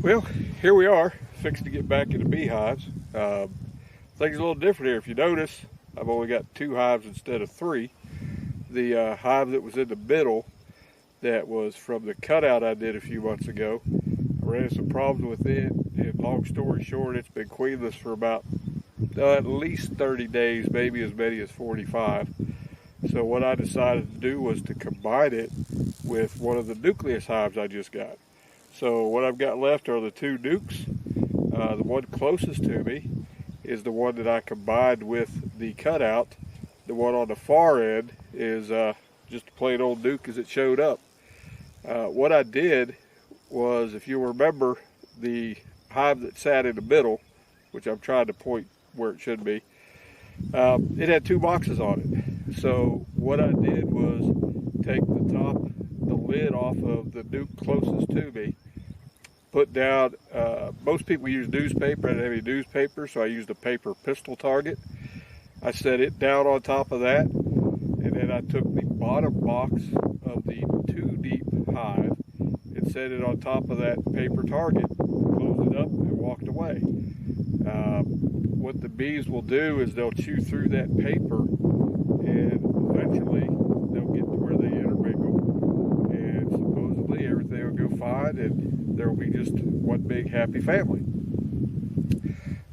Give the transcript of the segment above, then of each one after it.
Well, here we are, fixed to get back into beehives. Things a little different here. If you notice, I've only got 2 hives instead of 3. The hive that was in the middle, that was from the cutout I did a few months ago, I ran into some problems with it, and long story short, it's been queenless for about at least 30 days, maybe as many as 45. So what I decided to do was to combine it with one of the nucleus hives I just got. So what I've got left are the 2 nukes. The one closest to me is the one that I combined with the cutout. The one on the far end is just a plain old nuke as it showed up. What I did was, if you remember the hive that sat in the middle, which I'm trying to point where it should be, it had 2 boxes on it. So what I did was take the lid off of the nuke closest to me, put down, most people use newspaper. I didn't have any newspaper, so I used a paper pistol target. I set it down on top of that, and then I took the bottom box of the 2 deep hive and set it on top of that paper target, closed it up, and walked away. What the bees will do is they'll chew through that paper, and eventually they'll get to where they intermingle, and supposedly everything will go fine, and there will be just one big happy family.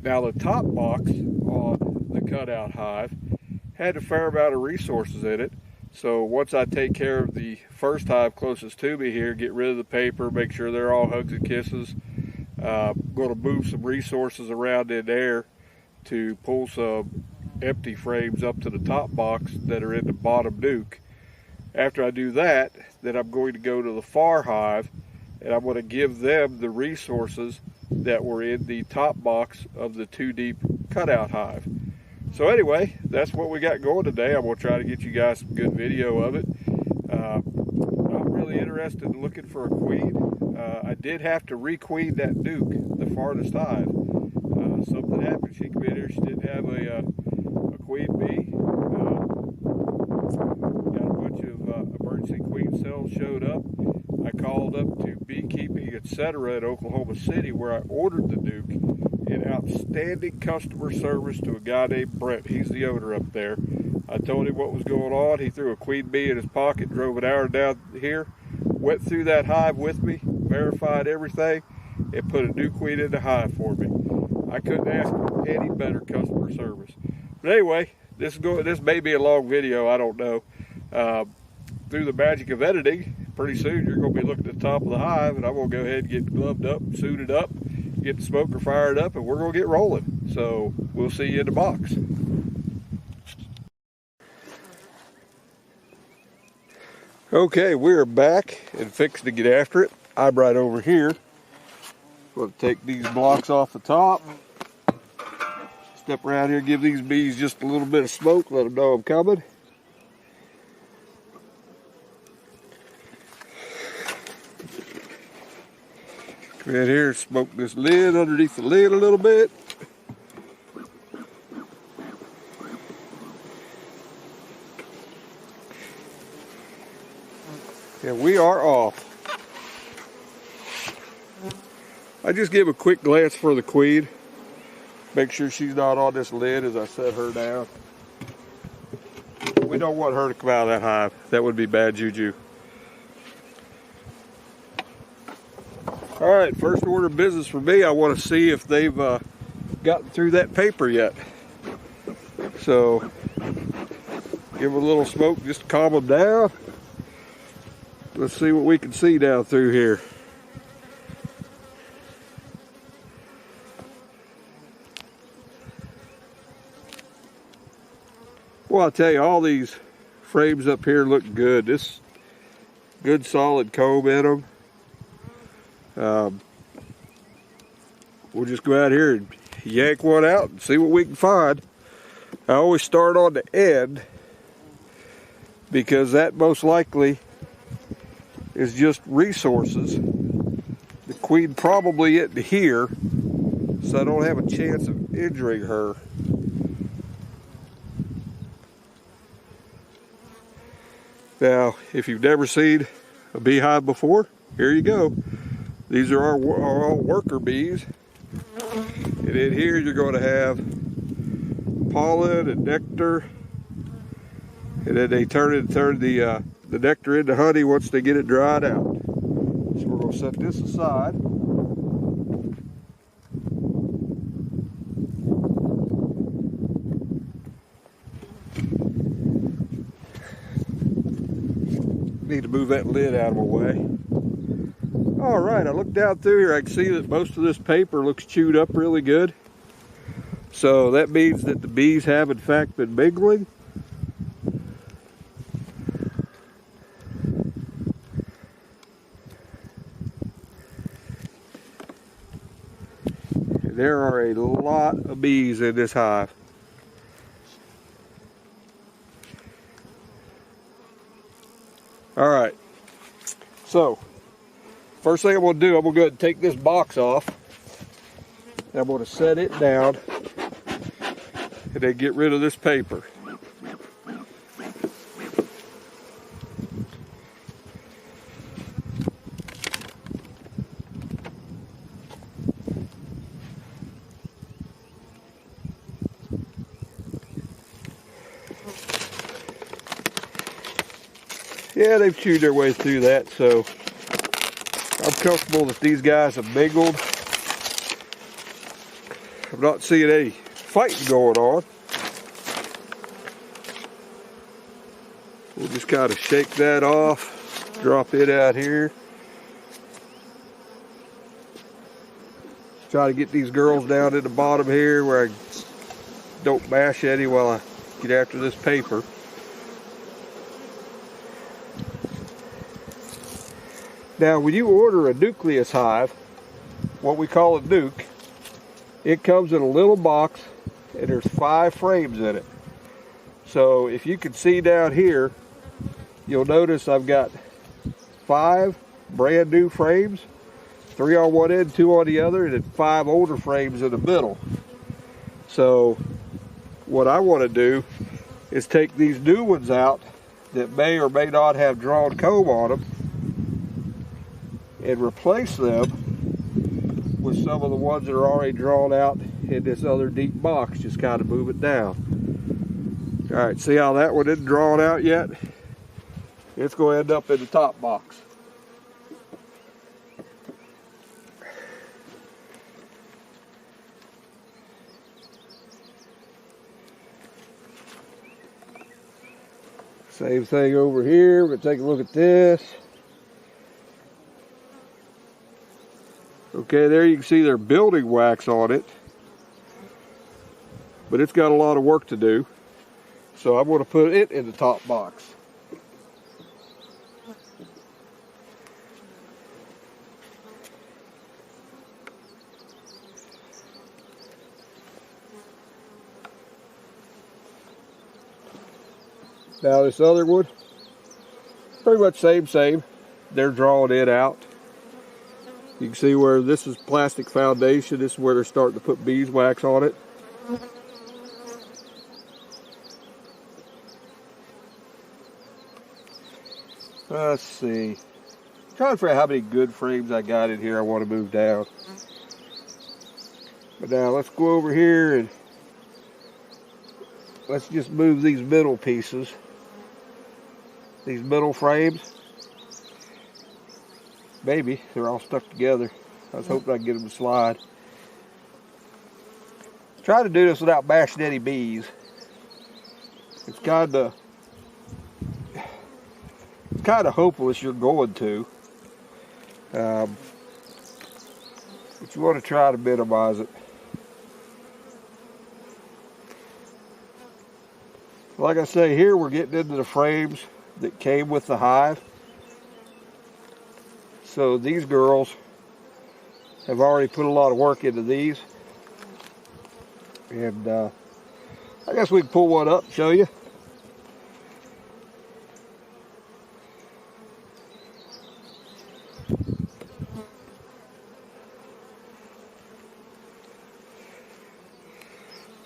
Now the top box on the cutout hive had a fair amount of resources in it. So once I take care of the first hive closest to me here, get rid of the paper, make sure they're all hugs and kisses, going to move some resources around in there to pull some empty frames up to the top box that are in the bottom nuke. After I do that, then I'm going to go to the far hive, and I'm going to give them the resources that were in the top box of the 2 deep cutout hive. So anyway, that's what we got going today. I'm going to try to get you guys some good video of it. I'm really interested in looking for a queen. I did have to requeen that nuke, the farthest hive. Something happened. She came in here, she didn't have a queen bee. Got a bunch of emergency queen cells showed up. I called up to Beekeeping, etc. at Oklahoma City, where I ordered the nuke, and outstanding customer service to a guy named Brent. He's the owner up there. I told him what was going on. He threw a queen bee in his pocket, drove an hour down here, went through that hive with me, verified everything, and put a new queen in the hive for me. I couldn't ask for any better customer service. But anyway, this may be a long video, I don't know. Through the magic of editing, pretty soon you're going to be looking at the top of the hive, and I'm going to go ahead and get gloved up, suited up, get the smoker fired up, and we're going to get rolling. So we'll see you in the box. Okay, we're back and fixed to get after it. I'm right over here. Going to take these blocks off the top. Step around here, give these bees just a little bit of smoke, let them know I'm coming. Come in here, smoke this lid underneath the lid a little bit. And we are off. I just give a quick glance for the queen. Make sure she's not on this lid as I set her down. We don't want her to come out of that hive. That would be bad juju. All right, first order of business for me, I want to see if they've gotten through that paper yet. So, give them a little smoke just to calm them down. Let's see what we can see down through here. Well, I'll tell you, all these frames up here look good. This good solid comb in them. We'll just go out here and yank one out and see what we can find. I always start on the end because that most likely is just resources. The queen probably isn't here, so I don't have a chance of injuring her. Now, if you've never seen a beehive before, here you go. These are our all worker bees. And in here you're going to have pollen and nectar. And then they turn the nectar into honey once they get it dried out. So we're going to set this aside. Need to move that lid out of my way. All right, I look down through here, I can see that most of this paper looks chewed up really good. So that means that the bees have in fact been mingling. There are a lot of bees in this hive. All right, so first thing I'm going to do, I'm going to go ahead and take this box off. And I'm going to set it down and then get rid of this paper. Yeah, they've chewed their way through that, so I'm comfortable that these guys have mingled. I'm not seeing any fighting going on. We'll just kind of shake that off, drop it out here. Try to get these girls down at the bottom here where I don't mash any while I get after this paper. Now, when you order a nucleus hive, what we call a nuke, it comes in a little box and there's 5 frames in it. So if you can see down here, you'll notice I've got 5 brand new frames, 3 on one end, 2 on the other, and then 5 older frames in the middle. So what I want to do is take these new ones out that may or may not have drawn comb on them and replace them with some of the ones that are already drawn out in this other deep box. Just kind of move it down. All right, see how that one isn't drawn out yet? It's going to end up in the top box. Same thing over here. We're going to take a look at this. Okay, there you can see their building wax on it, but it's got a lot of work to do. So I'm going to put it in the top box. Now this other one, pretty much same. They're drawing it out. You can see where this is plastic foundation. This is where they're starting to put beeswax on it. Let's see. I'm trying to figure out how many good frames I got in here I want to move down. But now let's go over here and let's just move these middle pieces. These middle frames. Maybe they're all stuck together. I was hoping I could get them to slide. Try to do this without bashing any bees. It's kind of hopeless you're going to. But you want to try to minimize it. Like I say, here we're getting into the frames that came with the hive. So these girls have already put a lot of work into these. And I guess we can pull one up and show you.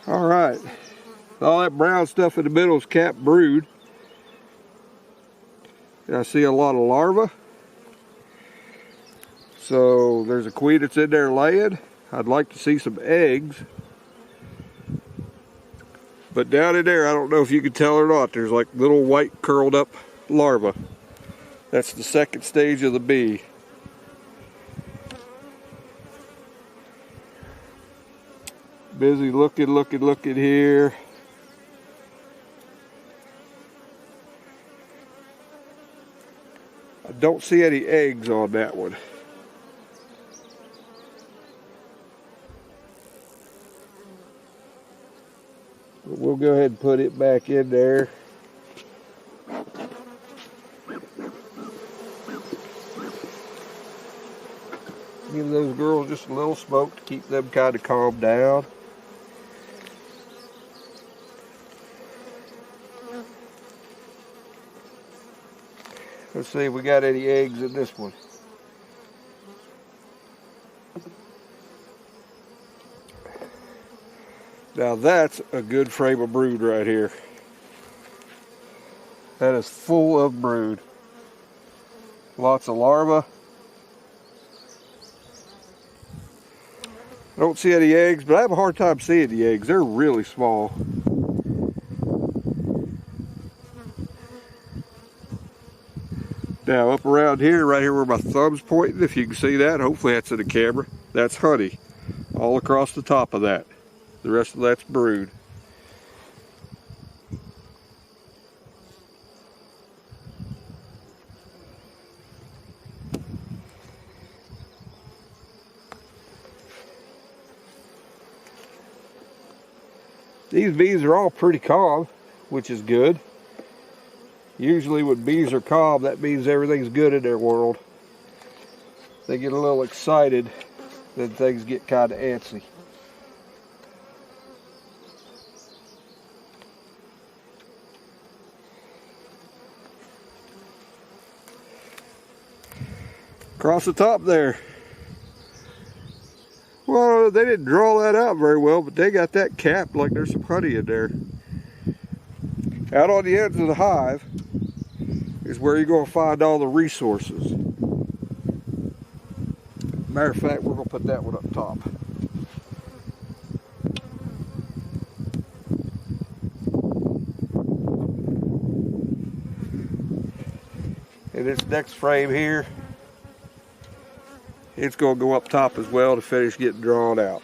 All right. All that brown stuff in the middle is capped brood. And I see a lot of larvae. So there's a queen that's in there laying. I'd like to see some eggs. But down in there, I don't know if you can tell or not, there's like little white curled up larvae. That's the second stage of the bee. Busy looking here. I don't see any eggs on that one. But we'll go ahead and put it back in there. Give those girls just a little smoke to keep them kind of calmed down. Let's see if we got any eggs in this one. Now that's a good frame of brood right here. That is full of brood. Lots of larvae. I don't see any eggs, but I have a hard time seeing the eggs. They're really small. Now up around here, right here where my thumb's pointing, if you can see that, hopefully that's in the camera, that's honey. All across the top of that. The rest of that's brood. These bees are all pretty calm, which is good. Usually when bees are calm, that means everything's good in their world. They get a little excited, then things get kind of antsy. Across the top there. Well, they didn't draw that out very well, but they got that capped like there's some honey in there. Out on the ends of the hive is where you're going to find all the resources. Matter of fact, we're going to put that one up top. And this next frame here, it's going to go up top as well to finish getting drawn out.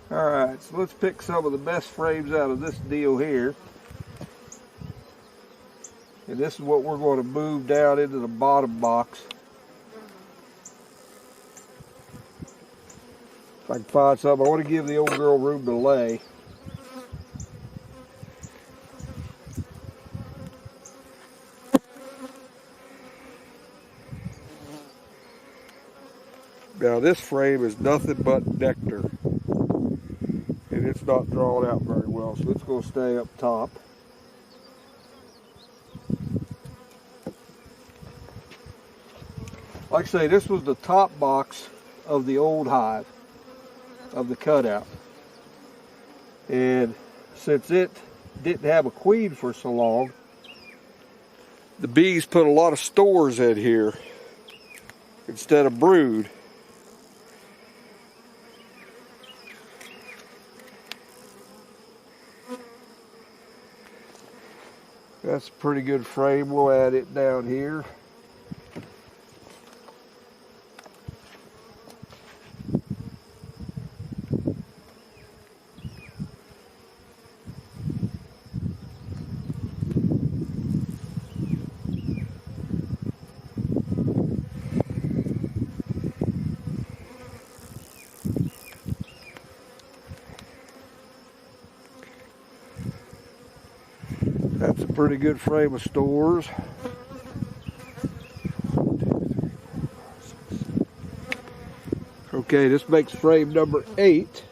Alright, so let's pick some of the best frames out of this deal here. And this is what we're going to move down into the bottom box. If I can find something, I want to give the old girl room to lay. Now this frame is nothing but nectar. And it's not drawn out very well, so it's going to stay up top. Like I say, this was the top box of the old hive, of the cutout. And since it didn't have a queen for so long, the bees put a lot of stores in here instead of brood. That's a pretty good frame. We'll add it down here. That's a pretty good frame of stores. Okay, this makes frame number 8.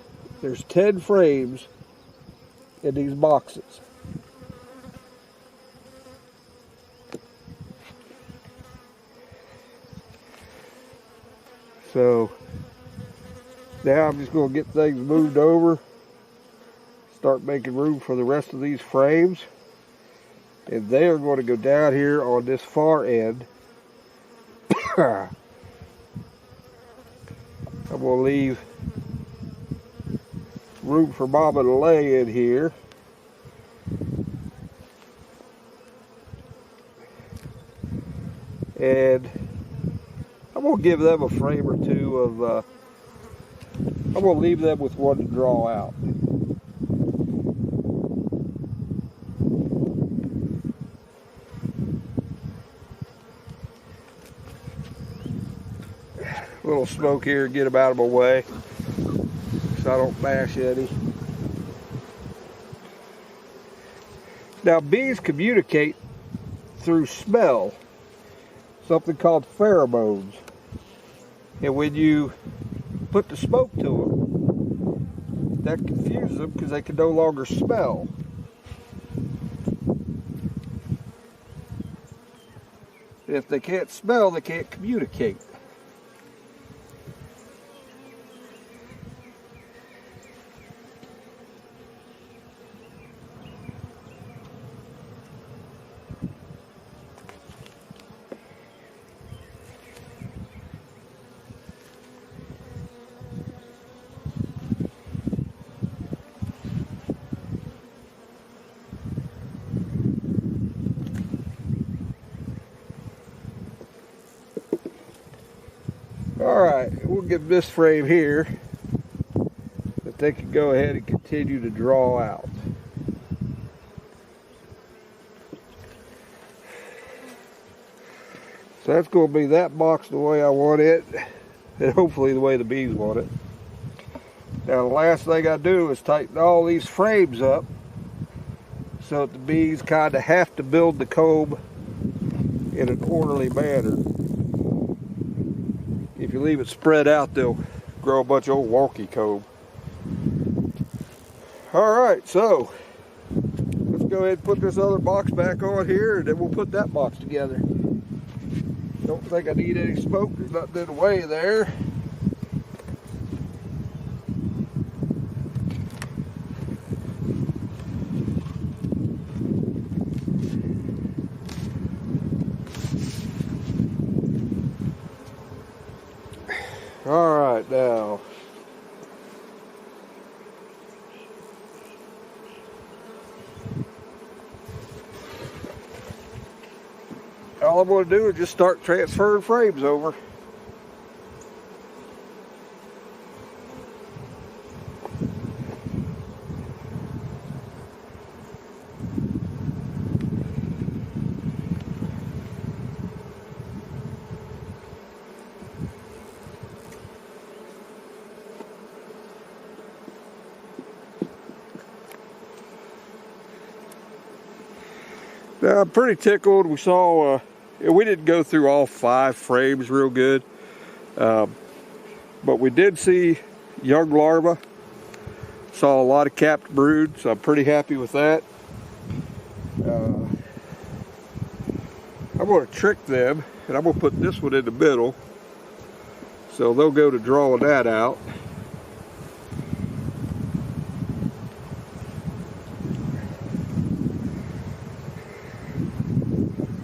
There's 10 frames in these boxes. So Now I'm just going to get things moved over, start making room for the rest of these frames, and they are going to go down here on this far end. I'm going to leave room for Mama to lay in here. And I'm going to give them a frame or two of, I'm going to leave them with one to draw out. A little smoke here, get them out of my way so I don't bash any. Now bees communicate through smell, something called pheromones. And when you put the smoke to them, that confuses them because they can no longer smell. And if they can't smell, they can't communicate. Alright, we'll give this frame here that they can go ahead and continue to draw out. So that's going to be that box the way I want it, and hopefully the way the bees want it. Now the last thing I do is tighten all these frames up so that the bees kind of have to build the comb in an orderly manner. If you leave it spread out, they'll grow a bunch of old wonky comb. Alright, so let's go ahead and put this other box back on here, and then we'll put that box together. Don't think I need any smoke, there's nothing in the way there. Alright, now all I'm going to do is just start transferring frames over. Now I'm pretty tickled. We saw, we didn't go through all 5 frames real good, but we did see young larvae. Saw a lot of capped brood, so I'm pretty happy with that. I'm going to trick them, and I'm going to put this one in the middle, so they'll go to drawing that out.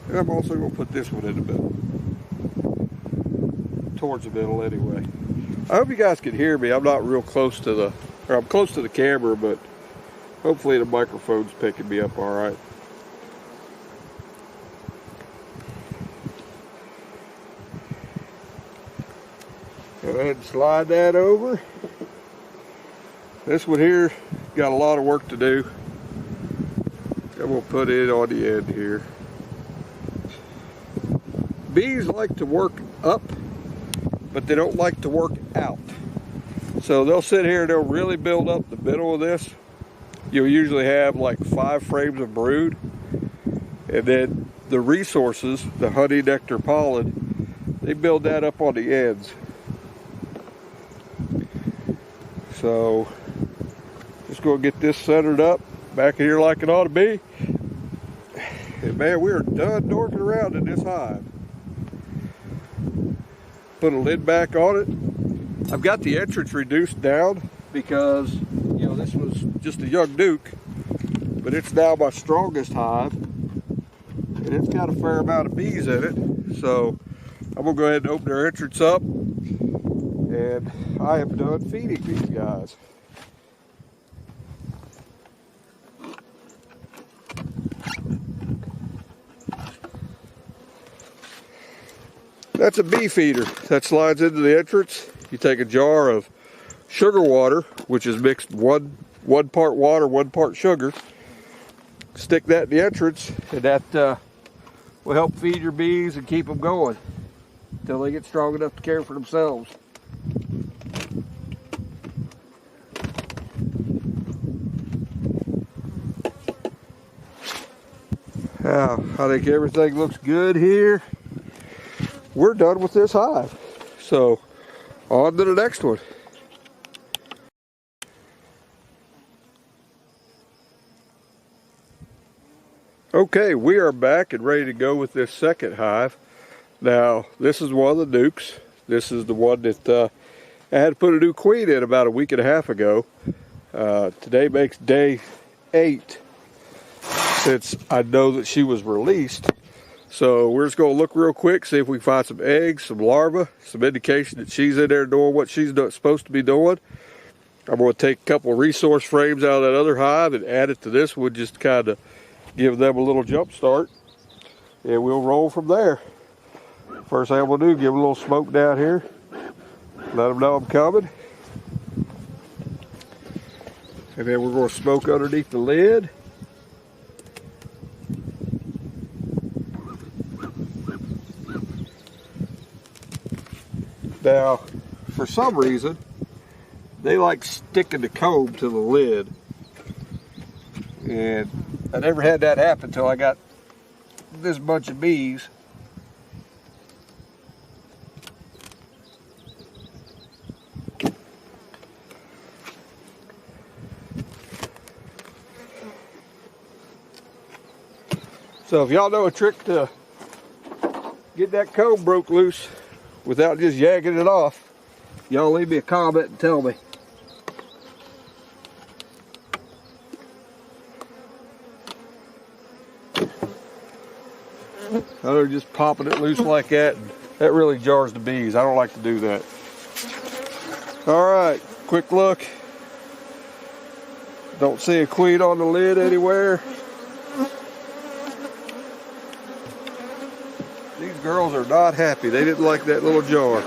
And I'm also going to put this one in the middle. Towards the middle anyway. I hope you guys can hear me. I'm not real close to the, or I'm close to the camera, but hopefully the microphone's picking me up all right. Go ahead and slide that over. This one here got a lot of work to do. I'm going to put it on the end here. Bees like to work up, but they don't like to work out. So they'll sit here and they'll really build up the middle of this. You'll usually have like 5 frames of brood. And then the resources, the honey, nectar, pollen, they build that up on the ends. So just going to get this centered up back here like it ought to be. And man, we are done dorking around in this hive. Put a lid back on it. I've got the entrance reduced down because, you know, this was just a young Duke, but it's now my strongest hive, and it's got a fair amount of bees in it. So I'm gonna go ahead and open their entrance up, and I am done feeding these guys. That's a bee feeder that slides into the entrance. You take a jar of sugar water, which is mixed one part water, 1 part sugar. Stick that in the entrance, and that will help feed your bees and keep them going until they get strong enough to care for themselves. Now, I think everything looks good here. We're done with this hive. So, on to the next one. Okay, we are back and ready to go with this second hive. Now, this is one of the Dukes. This is the one that I had to put a new queen in about a week and a half ago. Today makes day 8 since I know that she was released. So we're just going to look real quick, see if we can find some eggs, some larvae, some indication that she's in there doing what she's supposed to be doing. I'm going to take a couple of resource frames out of that other hive and add it to this one, just to kind of give them a little jump start. And we'll roll from there. First thing I'm going to do, give them a little smoke down here. Let them know I'm coming. And then we're going to smoke underneath the lid. Now, for some reason, they like sticking the comb to the lid. And I never had that happen until I got this bunch of bees. So if y'all know a trick to get that comb broke loose without just yanking it off, y'all leave me a comment and tell me. They're just popping it loose like that, and that really jars the bees. I don't like to do that. All right, quick look. Don't see a queen on the lid anywhere. These girls are not happy. They didn't like that little jar.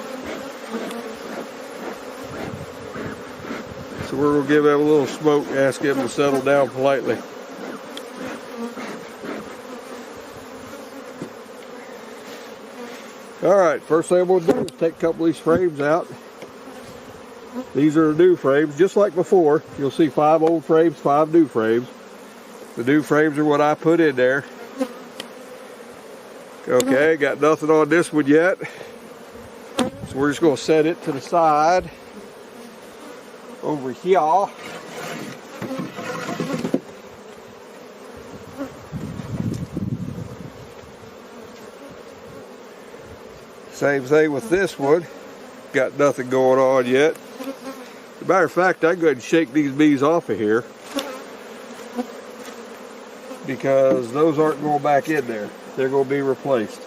So we're going to give them a little smoke and ask them to settle down politely. All right, first thing I'm going to do is take a couple of these frames out. These are the new frames, just like before. You'll see 5 old frames, 5 new frames. The new frames are what I put in there. Okay, got nothing on this one yet. So we're just going to set it to the side over here. Same thing with this one. Got nothing going on yet. As a matter of fact, I go ahead and shake these bees off of here because those aren't going back in there. They're going to be replaced.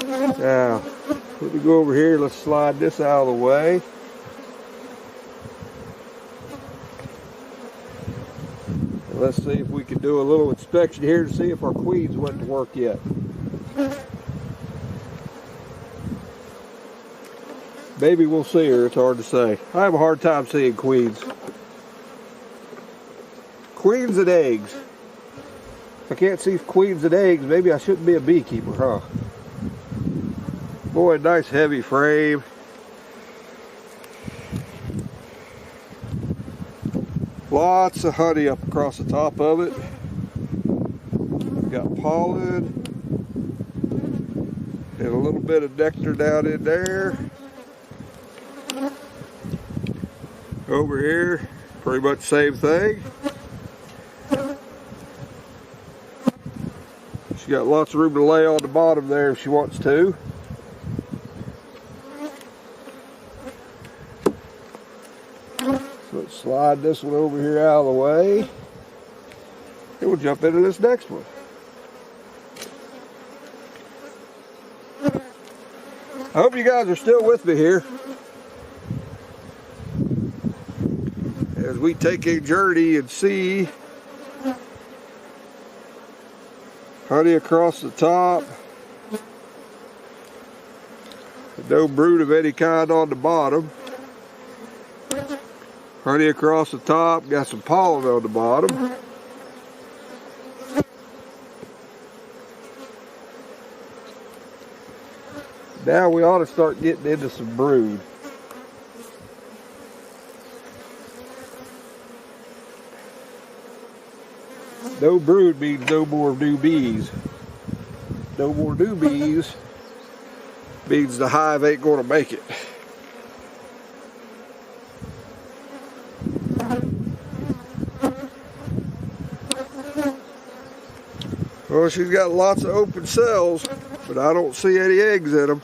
Now, let me go over here. Let's slide this out of the way. And let's see if we can do a little inspection here to see if our queens went to work yet. Maybe we'll see her. It's hard to say. I have a hard time seeing queens. Queens and eggs. If I can't see queens and eggs, maybe I shouldn't be a beekeeper, huh? Boy, nice heavy frame. Lots of honey up across the top of it. Got pollen. And a little bit of nectar down in there. Over here, pretty much the same thing. She's got lots of room to lay on the bottom there if she wants to. Slide this one over here out of the way. And we'll jump into this next one. I hope you guys are still with me here as we take a journey and see honey across the top. No brood of any kind on the bottom. Honey across the top, got some pollen on the bottom. Now we ought to start getting into some brood. No brood means no more new bees. No more new bees means the hive ain't going to make it. Well, she's got lots of open cells, but I don't see any eggs in them.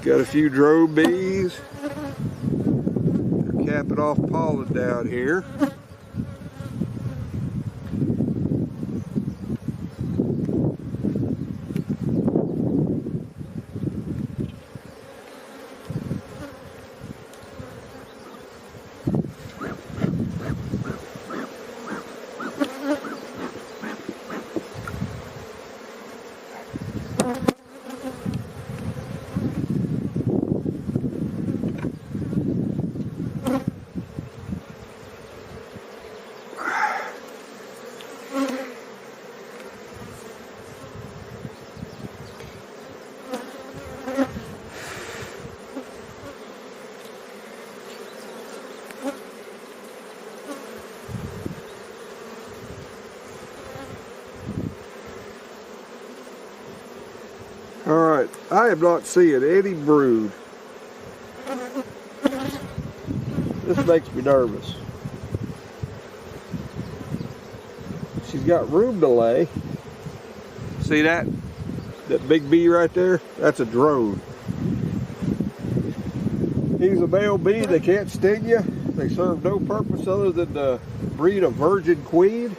Got a few drone bees. They're capping off pollen down here. Alright, I am not seeing any brood. This makes me nervous. She's got room to lay. See that? That big bee right there? That's a drone. He's a male bee. They can't sting you. They serve no purpose other than to breed a virgin queen.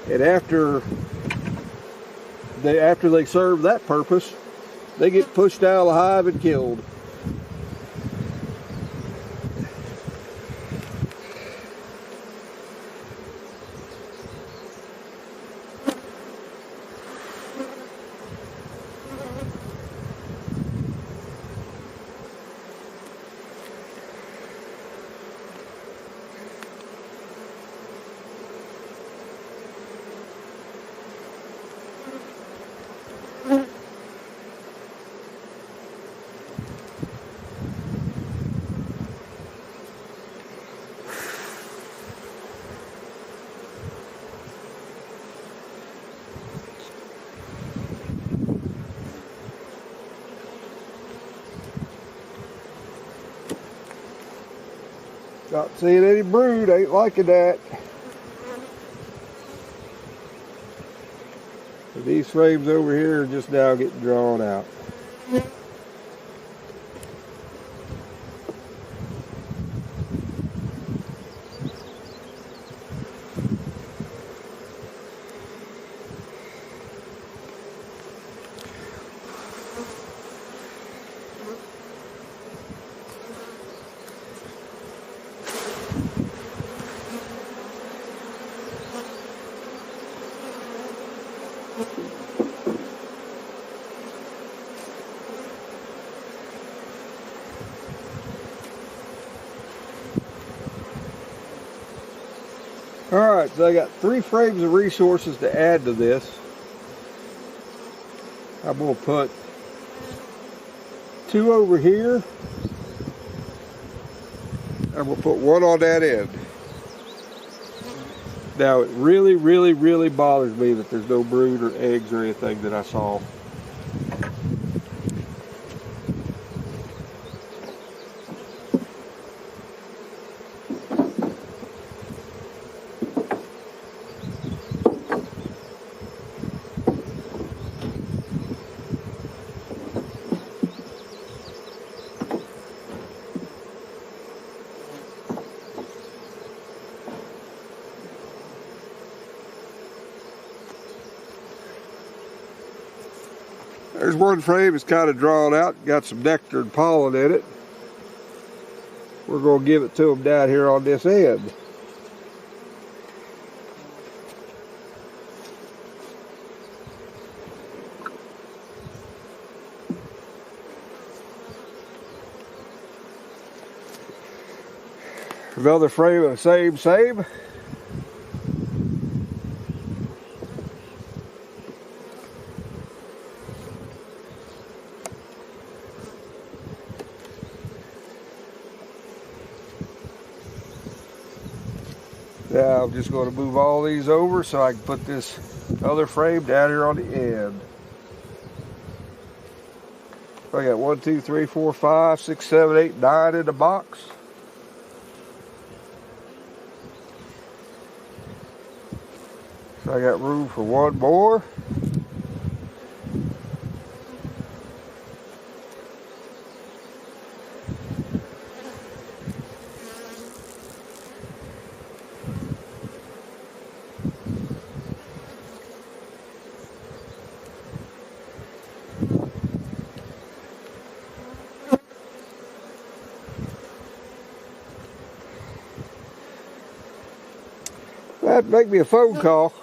And after they serve that purpose, they get pushed out of the hive and killed. Not seeing any brood, ain't liking that. And these frames over here are just now getting drawn out. Alright, so I got 3 frames of resources to add to this. I'm going to put 2 over here. I'm going to put 1 on that end. Now it really bothers me that there's no brood or eggs or anything that I saw. There's one frame that's kind of drawn out, got some nectar and pollen in it. We're going to give it to them down here on this end. Another frame of the same. Now I'm just going to move all these over so I can put this other frame down here on the end. I got 1, 2, 3, 4, 5, 6, 7, 8, 9 in the box. So I got room for one more. That'd make me a phone call.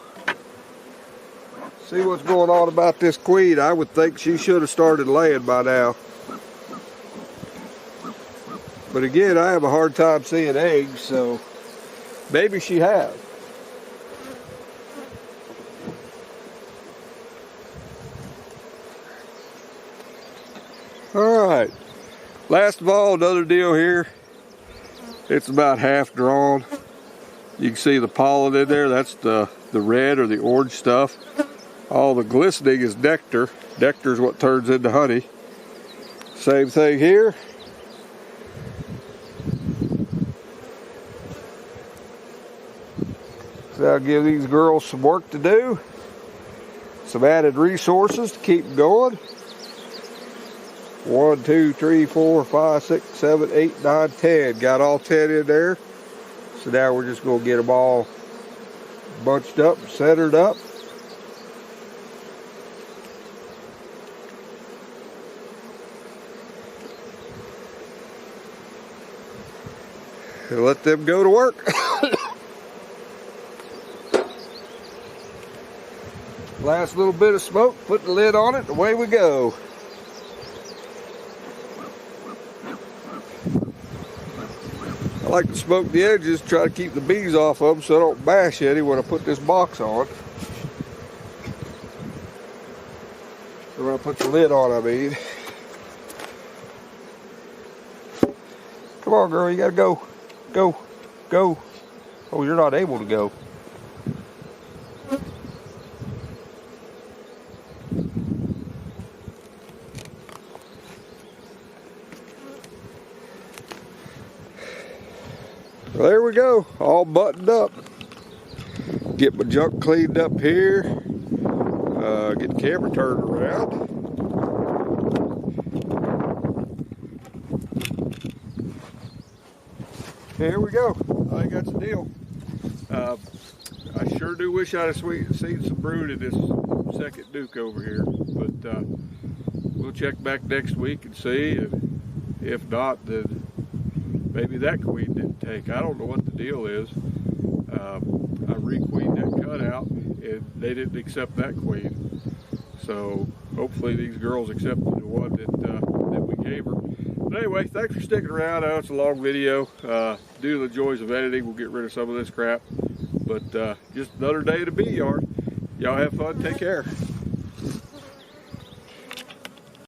See what's going on about this queen. I would think she should have started laying by now. But again, I have a hard time seeing eggs, so maybe she has. All right. Last of all, another deal here. It's about half drawn. You can see the pollen in there. That's the red or the orange stuff. All the glistening is nectar. Nectar is what turns into honey. Same thing here. So I'll give these girls some work to do. Some added resources to keep them going. 1, 2, 3, 4, 5, 6, 7, 8, 9, 10. Got all 10 in there. So now we're just going to get them all bunched up, centered up. And let them go to work. Last little bit of smoke, put the lid on it, away we go. I like to smoke the edges, try to keep the bees off of them so I don't bash any when I put this box on. So when I put the lid on, I mean. Come on, girl, you gotta go. Go. Go. Oh, you're not able to go. Well, there we go, all buttoned up. Get my junk cleaned up here. Get the camera turned around. Here we go. I think that's the deal. I sure do wish I'd have seen some brood in this second Duke over here, but we'll check back next week and see. And if not, then maybe that queen didn't take. I don't know what the deal is. I re-queened that cutout and they didn't accept that queen. So hopefully these girls accepted the one that we gave her. But anyway, thanks for sticking around. I know it's a long video. Due to the joys of editing, we'll get rid of some of this crap. But just another day at a bee yard. Y'all have fun. Take care.